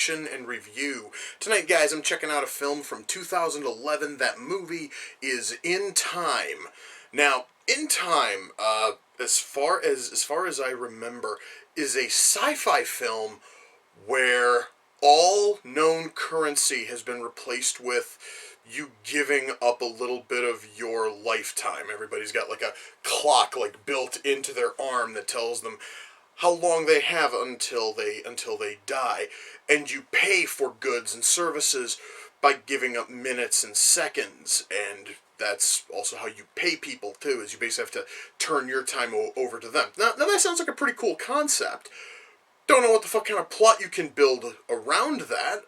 reaction and review. Tonight, guys, I'm checking out a film from 2011. That movie is In Time. Now, In Time, as far as I remember, is a sci-fi film where all known currency has been replaced with you giving up a little bit of your lifetime. Everybody's got like a clock built into their arm that tells them how long they have until they die, and you pay for goods and services by giving up minutes and seconds, and that's also how you pay people too, is you basically have to turn your time over to them. Now that sounds like a pretty cool concept. Don't know what the fuck kind of plot you can build around that,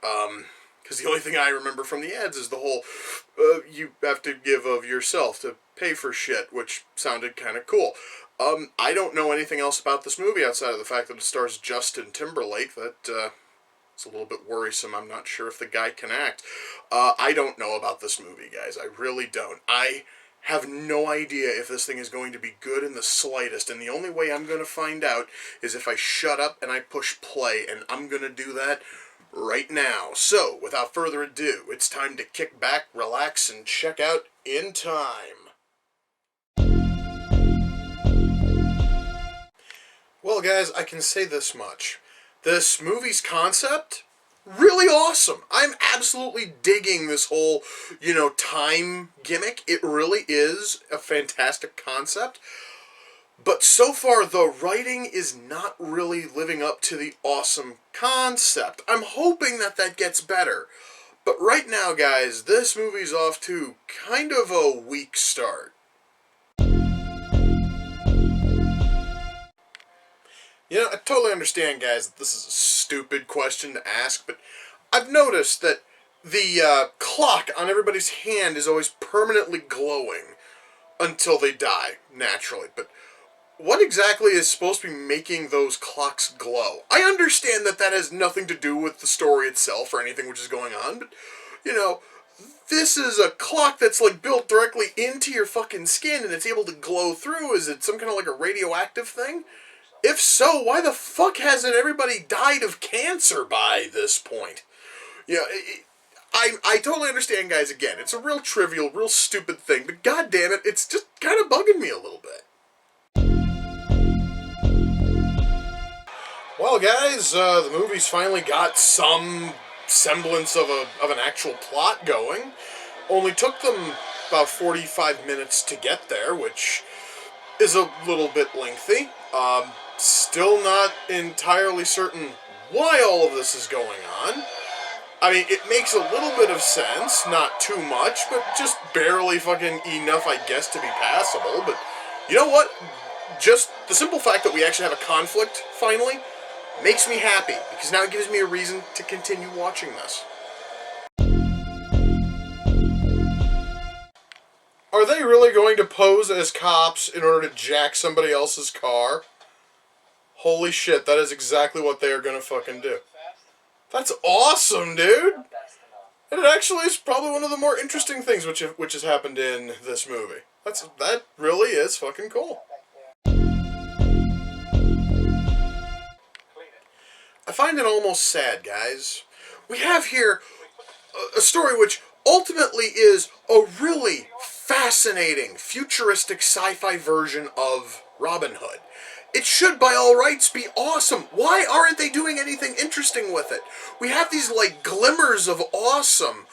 because the only thing I remember from the ads is the whole, you have to give of yourself to pay for shit, which sounded kind of cool. I don't know anything else about this movie outside of the fact that it stars Justin Timberlake. It's a little bit worrisome. I'm not sure if the guy can act. I don't know about this movie, guys. I really don't. I have no idea if this thing is going to be good in the slightest, and the only way I'm going to find out is if I shut up and I push play, and I'm going to do that right now. So, without further ado, it's time to kick back, relax, and check out In Time. Well, guys, I can say this much. This movie's concept, really awesome. I'm absolutely digging this whole, time gimmick. It really is a fantastic concept. But so far, the writing is not really living up to the awesome concept. I'm hoping that gets better. But right now, guys, this movie's off to kind of a weak start. I totally understand, guys, that this is a stupid question to ask, but I've noticed that the clock on everybody's hand is always permanently glowing until they die, naturally. But what exactly is supposed to be making those clocks glow? I understand that has nothing to do with the story itself or anything which is going on, but, this is a clock that's, built directly into your fucking skin and it's able to glow through. Is it some kind of, a radioactive thing? If so, why the fuck hasn't everybody died of cancer by this point? I totally understand, guys, again, it's a real trivial, real stupid thing, but god damn it, it's just kind of bugging me a little bit. Well, guys, the movie's finally got some semblance of an actual plot going. Only took them about 45 minutes to get there, which is a little bit lengthy. Still not entirely certain why all of this is going on. I mean, it makes a little bit of sense, not too much, but just barely fucking enough, I guess, to be passable. But you know what? Just the simple fact that we actually have a conflict, finally, makes me happy, because now it gives me a reason to continue watching this. Are they really going to pose as cops in order to jack somebody else's car? Holy shit, that is exactly what they are going to fucking do. That's awesome, dude! And it actually is probably one of the more interesting things which has happened in this movie. That really is fucking cool. I find it almost sad, guys. We have here a story which ultimately is a really fascinating, futuristic sci-fi version of Robin Hood. It should, by all rights, be awesome. Why aren't they doing anything interesting with it? We have these, glimmers of awesome,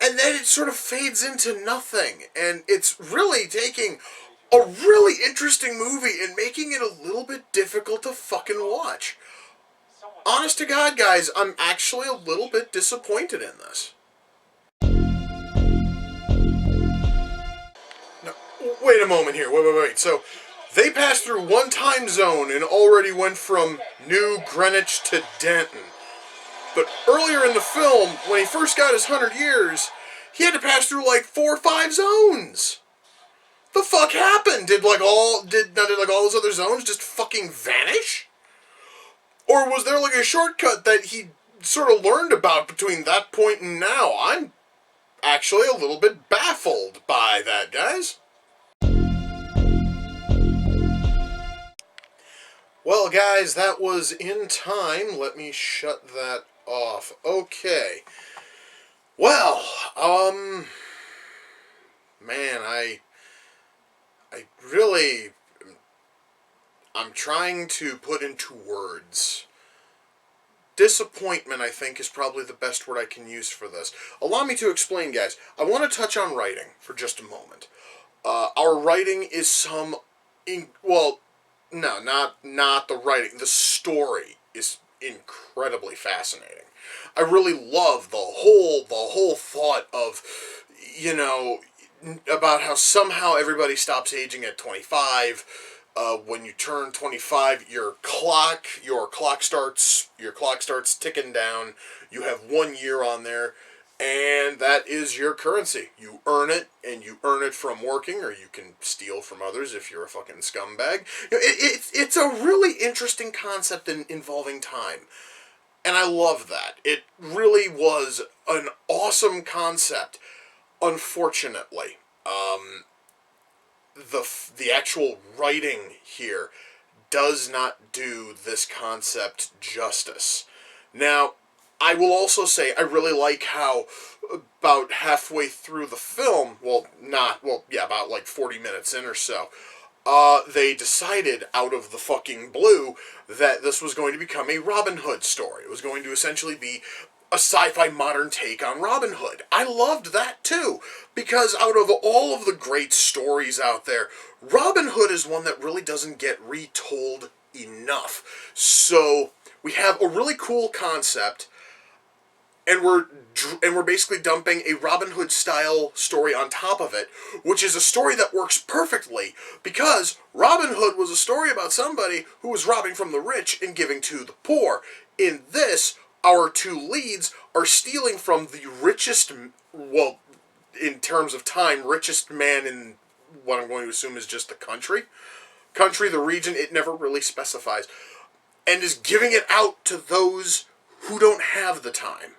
and then it sort of fades into nothing. And it's really taking a really interesting movie and making it a little bit difficult to fucking watch. Honest to God, guys, I'm actually a little bit disappointed in this. Now, wait a moment here. Wait. So, they passed through one time zone and already went from New Greenwich to Denton. But earlier in the film, when he first got his 100 years, he had to pass through 4 or 5 zones. The fuck happened? Did all those other zones just fucking vanish? Or was there a shortcut that he sort of learned about between that point and now? I'm actually a little bit baffled by that, guys. Well, guys, that was In Time. Let me shut that off. Okay. Well, man, I really, I'm trying to put into words. Disappointment, I think, is probably the best word I can use for this. Allow me to explain, guys. I want to touch on writing for just a moment. Our writing is well, no, not the writing. The story is incredibly fascinating. I really love the whole thought of, you know, about how somehow everybody stops aging at 25. When you turn 25, your clock starts ticking down. You have 1 year on there, and that is your currency. You earn it, and you earn it from working, or you can steal from others if you're a fucking scumbag. It's a really interesting concept involving time, and I love that. It really was an awesome concept. Unfortunately, the actual writing here does not do this concept justice. Now, I will also say I really like how about halfway through the film, about like 40 minutes in or so, they decided out of the fucking blue that this was going to become a Robin Hood story. It was going to essentially be a sci-fi modern take on Robin Hood. I loved that too, because out of all of the great stories out there, Robin Hood is one that really doesn't get retold enough. So we have a really cool concept, and we're basically dumping a Robin Hood style story on top of it, which is a story that works perfectly because Robin Hood was a story about somebody who was robbing from the rich and giving to the poor. In this, our two leads are stealing from the richest, well, in terms of time, richest man in what I'm going to assume is just the country, the region, it never really specifies, and is giving it out to those who don't have the time.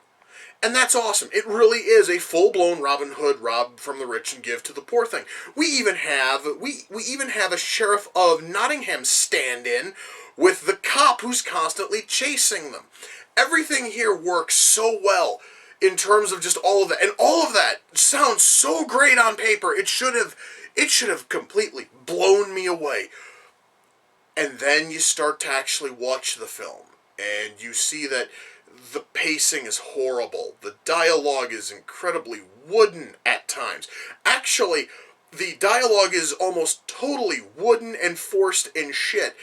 And that's awesome. It really is a full-blown Robin Hood, rob from the rich and give to the poor thing. We even have a sheriff of Nottingham stand-in with the cop who's constantly chasing them. Everything here works so well in terms of just all of that. And all of that sounds so great on paper. It should have completely blown me away. And then you start to actually watch the film, and you see that the pacing is horrible. The dialogue is incredibly wooden at times. Actually, the dialogue is almost totally wooden and forced and shit,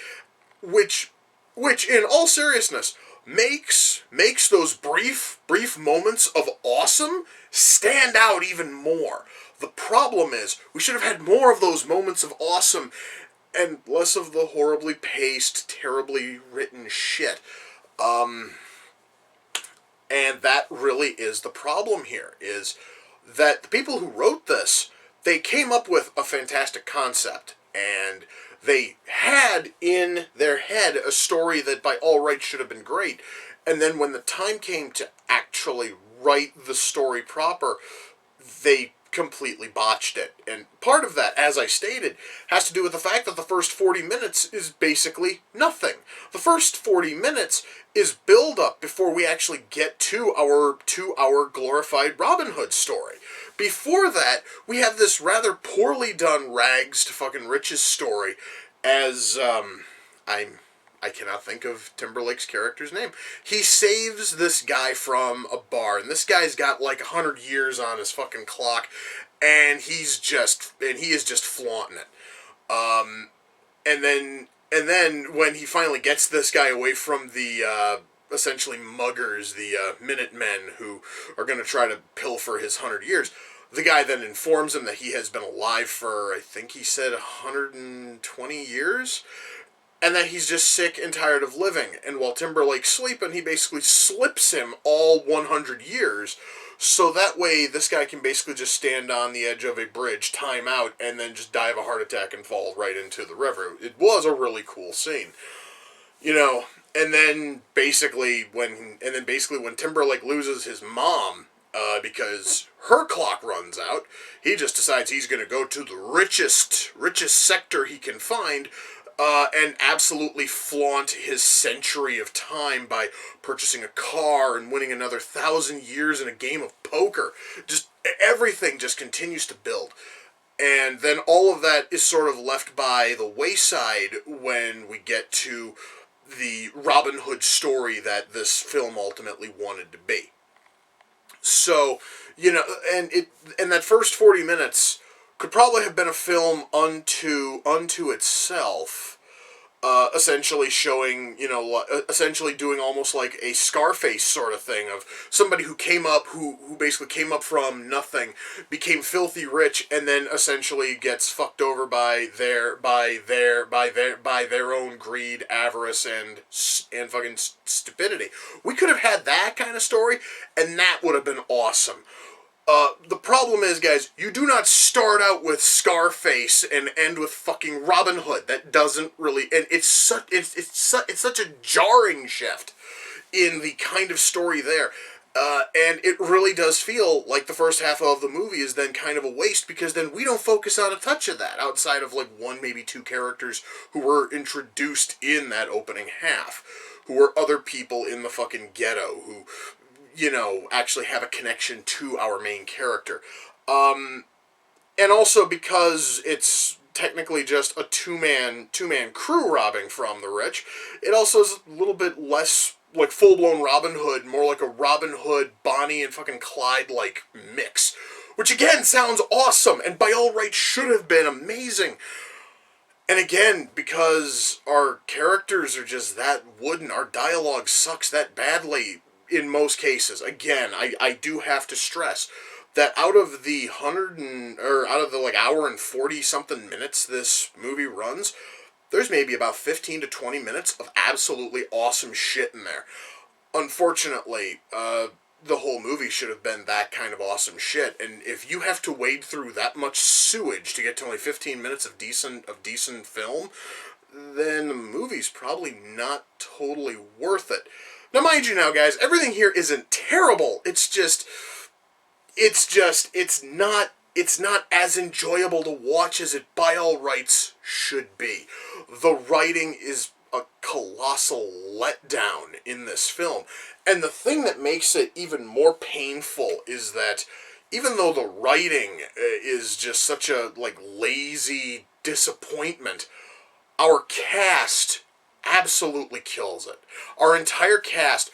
which in all seriousness makes those brief moments of awesome stand out even more. The problem is we should have had more of those moments of awesome and less of the horribly paced, terribly written shit. And that really is the problem here, is that the people who wrote this, they came up with a fantastic concept, and they had in their head a story that by all rights should have been great. And then when the time came to actually write the story proper, they completely botched it. And part of that, as I stated, has to do with the fact that the first 40 minutes is basically nothing. The first 40 minutes is build up before we actually get to our 2-hour glorified Robin Hood story. Before that, we have this rather poorly done rags to fucking riches story as I cannot think of Timberlake's character's name. He saves this guy from a bar, and this guy's got like 100 years on his fucking clock, and he is just flaunting it. And then when he finally gets this guy away from the essentially muggers, the Minutemen who are going to try to pilfer his 100 years, the guy then informs him that he has been alive for, I think he said 120 years, and that he's just sick and tired of living. And while Timberlake's sleeping, he basically slips him all 100 years, so that way this guy can basically just stand on the edge of a bridge, time out, and then just die of a heart attack and fall right into the river. It was a really cool scene. You know, and then basically when Timberlake loses his mom, because her clock runs out, he just decides he's going to go to the richest sector he can find, and absolutely flaunt his century of time by purchasing a car and winning another 1,000 years in a game of poker. Just everything just continues to build. And then all of that is sort of left by the wayside when we get to the Robin Hood story that this film ultimately wanted to be. So, and that first 40 minutes could probably have been a film unto itself, essentially showing, essentially doing almost like a Scarface sort of thing of somebody who came up, who basically came up from nothing, became filthy rich, and then essentially gets fucked over by their own greed, avarice, and fucking stupidity. We could have had that kind of story, and that would have been awesome. The problem is, guys, you do not start out with Scarface and end with fucking Robin Hood. That doesn't really, and it's such a jarring shift in the kind of story there. And it really does feel like the first half of the movie is then kind of a waste, because then we don't focus on a touch of that outside of like one, maybe two characters who were introduced in that opening half, who were other people in the fucking ghetto who, actually have a connection to our main character. And also because it's technically just a two-man crew robbing from the rich, it also is a little bit less like full-blown Robin Hood, more like a Robin Hood, Bonnie, and fucking Clyde like mix. Which again sounds awesome, and by all rights should have been amazing. And again, because our characters are just that wooden, our dialogue sucks that badly in most cases. Again, I do have to stress that out of the hour and 40 something minutes this movie runs, there's maybe about 15 to 20 minutes of absolutely awesome shit in there. Unfortunately, the whole movie should have been that kind of awesome shit, and if you have to wade through that much sewage to get to only 15 minutes of decent film, then the movie's probably not totally worth it. Now, mind you now, guys, everything here isn't terrible. It's not as enjoyable to watch as it by all rights should be. The writing is a colossal letdown in this film. And the thing that makes it even more painful is that even though the writing is just such a lazy disappointment, our cast absolutely kills it. Our entire cast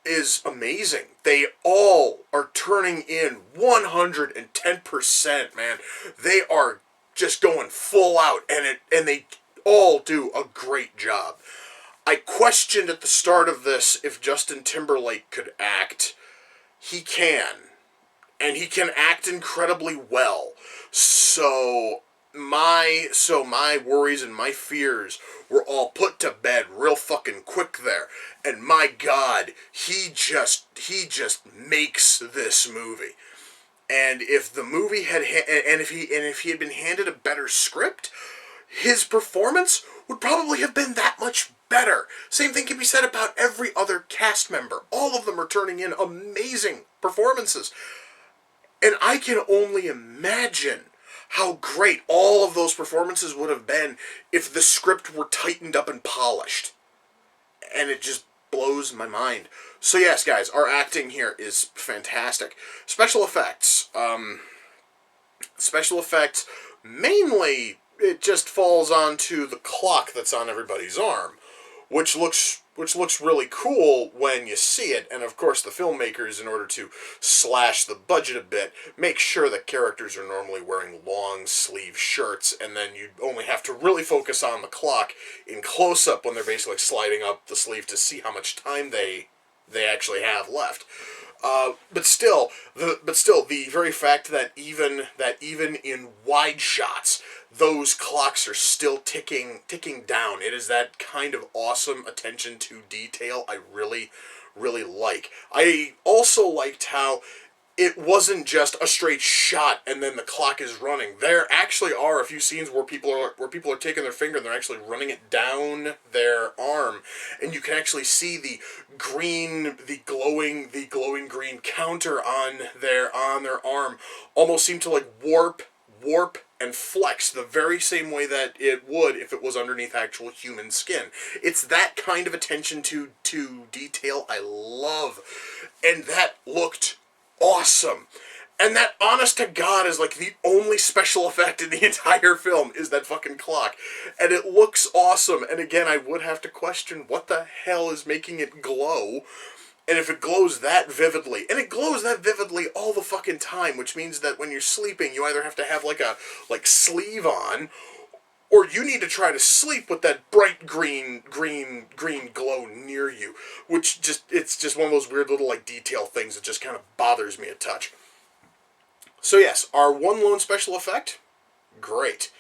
is amazing. They all are turning in 110%, man. They are just going full out, and they all do a great job. I questioned at the start of this if Justin Timberlake could act. He can. And he can act incredibly well. So my worries and my fears were all put to bed real fucking quick there. And my God, he just makes this movie. And if the movie had if he had been handed a better script, his performance would probably have been that much better. Same thing can be said about every other cast member. All of them are turning in amazing performances. And I can only imagine how great all of those performances would have been if the script were tightened up and polished. And it just blows my mind. So yes, guys, our acting here is fantastic. Special effects. Mainly, it just falls onto the clock that's on everybody's arm, which looks really cool when you see it. And of course, the filmmakers, in order to slash the budget a bit, make sure that characters are normally wearing long sleeve shirts, and then you only have to really focus on the clock in close up when they're basically sliding up the sleeve to see how much time they actually have left. But still, the very fact that even in wide shots, those clocks are still ticking down. It is that kind of awesome attention to detail I really, really like. I also liked how it wasn't just a straight shot and then the clock is running. There actually are a few scenes where people are taking their finger and they're actually running it down their arm, and you can actually see the glowing green counter on their arm almost seem to warp and flex the very same way that it would if it was underneath actual human skin. It's that kind of attention to detail I love. And that looked awesome. And that, honest to God, is like the only special effect in the entire film is that fucking clock. And it looks awesome. And again, I would have to question what the hell is making it glow. And if it glows that vividly, and it glows that vividly all the fucking time, which means that when you're sleeping, you either have to have like a sleeve on, or you need to try to sleep with that bright green glow near you, which it's just one of those weird little like detail things that just kind of bothers me a touch. So yes, our one lone special effect, great.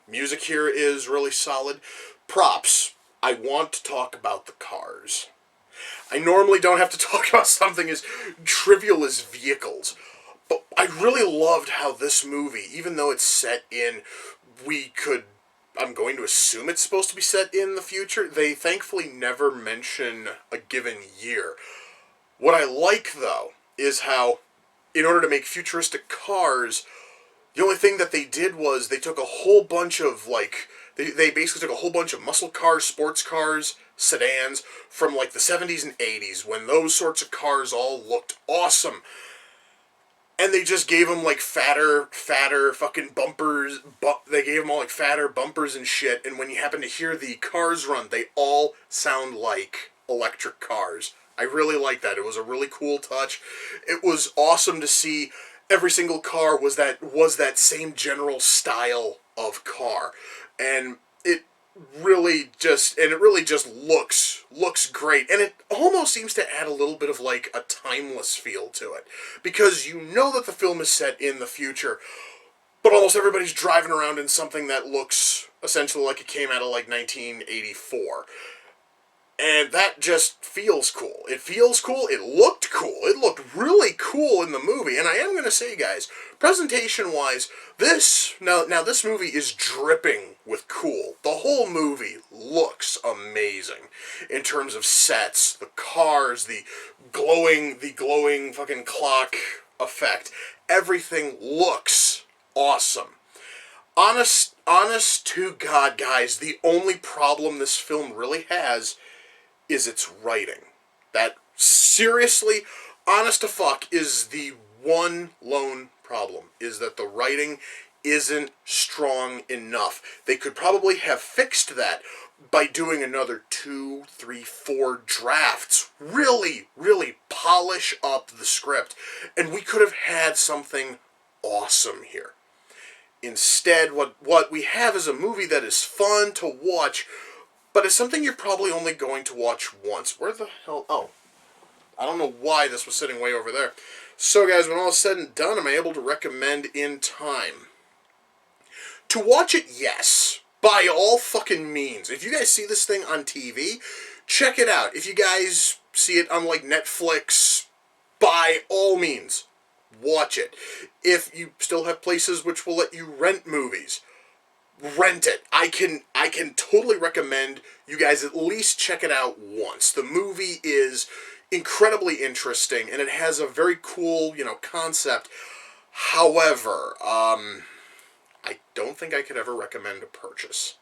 Music here is really solid. Props, I want to talk about the cars. I normally don't have to talk about something as trivial as vehicles, but I really loved how this movie, even though it's set in, I'm going to assume it's supposed to be set in the future, they thankfully never mention a given year. What I like, though, is how, in order to make futuristic cars, the only thing that they did was they took a whole bunch of, they basically took a whole bunch of muscle cars, sports cars, sedans from, the 70s and 80s, when those sorts of cars all looked awesome. And they just gave them, fatter fucking bumpers. They gave them all, fatter bumpers and shit. And when you happen to hear the cars run, they all sound like electric cars. I really like that. It was a really cool touch. It was awesome to see every single car was that same general style of car. And it really just looks great. And it almost seems to add a little bit of a timeless feel to it, because you know that the film is set in the future, but almost everybody's driving around in something that looks essentially like it came out of 1984. And that just feels cool. It feels cool. It looked cool. It looked really cool in the movie. And I am going to say, guys, presentation-wise, this movie is dripping with cool. The whole movie looks amazing in terms of sets, the cars, the glowing fucking clock effect. Everything looks awesome. Honest to God, guys, the only problem this film really has is its writing. That, seriously, honest to fuck, is the one lone problem, is that the writing isn't strong enough. They could probably have fixed that by doing another 2, 3, 4 drafts. Really, really polish up the script, and we could have had something awesome here. Instead, what we have is a movie that is fun to watch, but it's something you're probably only going to watch once. Where the hell? Oh, I don't know why this was sitting way over there. So, guys, when all is said and done, am I able to recommend In Time? To watch it, yes. By all fucking means. If you guys see this thing on TV, check it out. If you guys see it on, Netflix, by all means, watch it. If you still have places which will let you rent movies, rent it. I can totally recommend you guys at least check it out once. The movie is incredibly interesting, and it has a very cool, concept. However, I don't think I could ever recommend a purchase.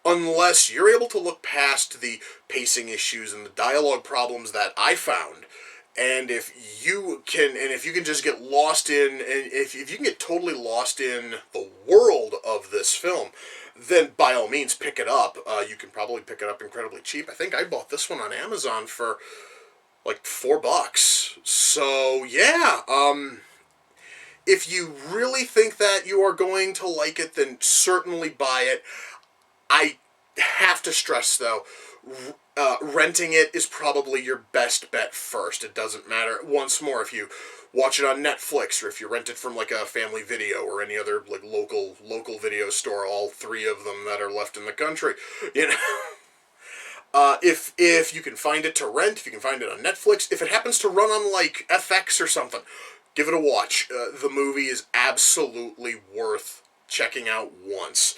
Unless you're able to look past the pacing issues and the dialogue problems that I found. And if you can just get lost in, and if you can get totally lost in the world of this film, then by all means pick it up. You can probably pick it up incredibly cheap. I think I bought this one on Amazon for $4. So yeah, if you really think that you are going to like it, then certainly buy it. I have to stress, though, renting it is probably your best bet first. It doesn't matter. Once more, if you watch it on Netflix, or if you rent it from a Family Video or any other local video store, all 3 of them that are left in the country, if you can find it to rent, if you can find it on Netflix, if it happens to run on FX or something, give it a watch. The movie is absolutely worth checking out once.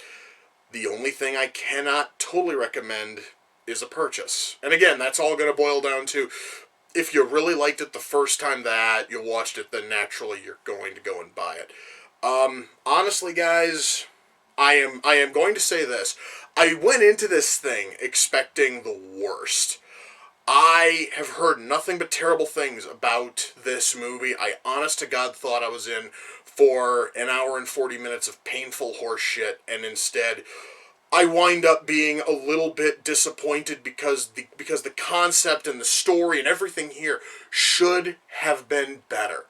The only thing I cannot totally recommend is a purchase. And again, that's all going to boil down to, if you really liked it the first time that you watched it, then naturally you're going to go and buy it. Honestly, guys, I am going to say this. I went into this thing expecting the worst. I have heard nothing but terrible things about this movie. I honest to God thought I was in for an hour and 40 minutes of painful horse shit, and instead I wind up being a little bit disappointed because the concept and the story and everything here should have been better.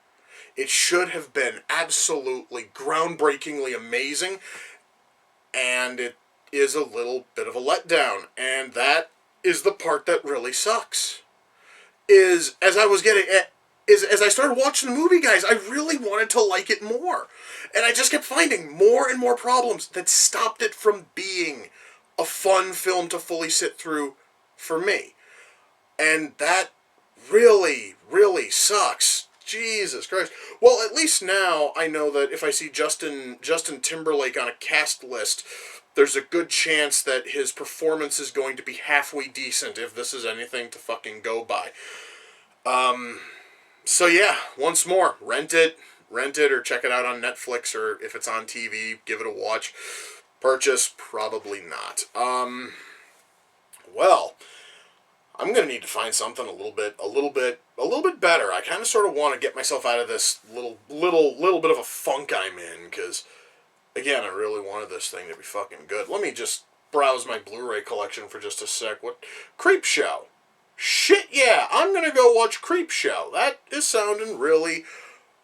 It should have been absolutely groundbreakingly amazing, and it is a little bit of a letdown, and that is the part that really sucks. Is as I started watching the movie, guys, I really wanted to like it more. And I just kept finding more and more problems that stopped it from being a fun film to fully sit through for me. And that really, really sucks. Jesus Christ. Well, at least now I know that if I see Justin Timberlake on a cast list, there's a good chance that his performance is going to be halfway decent if this is anything to fucking go by. So yeah, once more, rent it or check it out on Netflix, or if it's on TV, give it a watch. Purchase, probably not. Well, I'm gonna need to find something a little bit better. I kind of sort of want to get myself out of this little bit of a funk I'm in, because again, I really wanted this thing to be fucking good. Let me just browse my Blu-ray collection for just a sec. What? Creepshow. Shit, yeah, I'm gonna go watch Creepshow. That is sounding really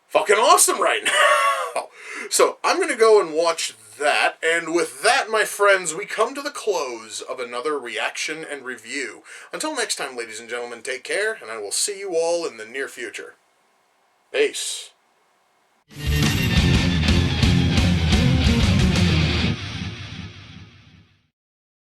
fucking awesome right now. So, I'm gonna go and watch that, and with that, my friends, we come to the close of another reaction and review. Until next time, ladies and gentlemen, take care, and I will see you all in the near future. Peace.